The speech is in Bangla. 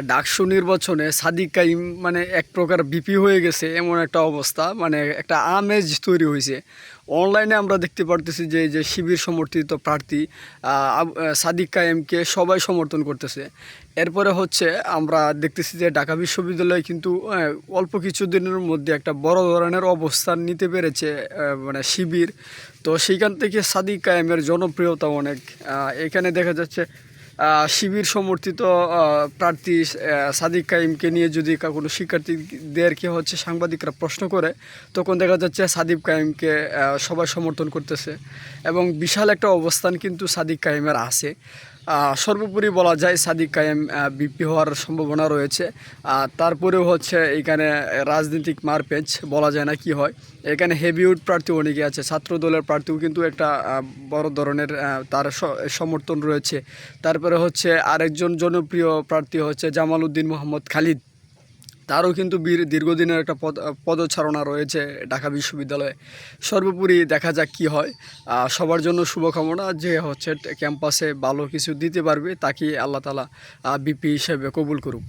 ডাকসু নির্বাচনে সাদিক কাইম মানে এক প্রকার বিপি হয়ে গেছে এমন একটা অবস্থা, মানে একটা আমেজ তৈরি হয়েছে। অনলাইনে আমরা দেখতে পারতেছি যে যে শিবির সমর্থিত প্রার্থী সাদিক কাইমকে সবাই সমর্থন করতেছে। এরপরে হচ্ছে আমরা দেখতেছি যে ঢাকা বিশ্ববিদ্যালয় কিন্তু অল্প কিছু দিনের মধ্যে একটা বড় ধরনের অবস্থান নিতে পেরেছে, মানে শিবির। তো সেইখান থেকে সাদিক কায়েমের জনপ্রিয়তা অনেক। এখানে দেখা যাচ্ছে শিবির সমর্থিত প্রার্থী সাদিক কাইমকে নিয়ে যদি কোনো শিক্ষার্থীদেরকে হচ্ছে সাংবাদিকরা প্রশ্ন করে, তখন দেখা যাচ্ছে সাদিক কাইমকে সবাই সমর্থন করতেছে এবং বিশাল একটা অবস্থান কিন্তু সাদিক কাইমের আছে। সর্বোপরি বলা যায় সাদিক কায়েম বিপি হওয়ার সম্ভাবনা রয়েছে। তারপরেও হচ্ছে এখানে রাজনৈতিক মারপ্যাচ বলা যায় না কি হয়। এখানে হেভিউড প্রার্থী অনেকে আছে, ছাত্র দলের প্রার্থীও কিন্তু একটা বড় ধরনের তার সমর্থন রয়েছে। তারপরে হচ্ছে আরেকজন জনপ্রিয় প্রার্থী হচ্ছে জামাল উদ্দিন মোহাম্মদ খালিদ, তারও কিন্তু দীর্ঘদিনের একটা পদচারণা রয়েছে ঢাকা বিশ্ববিদ্যালয়ে। সর্বোপরি দেখা যাক কী হয়। সবার জন্য শুভকামনা, যে হচ্ছে ক্যাম্পাসে ভালো কিছু দিতে পারবে তাকে আল্লাহ তাআলা বিপি হিসেবে কবুল করুক।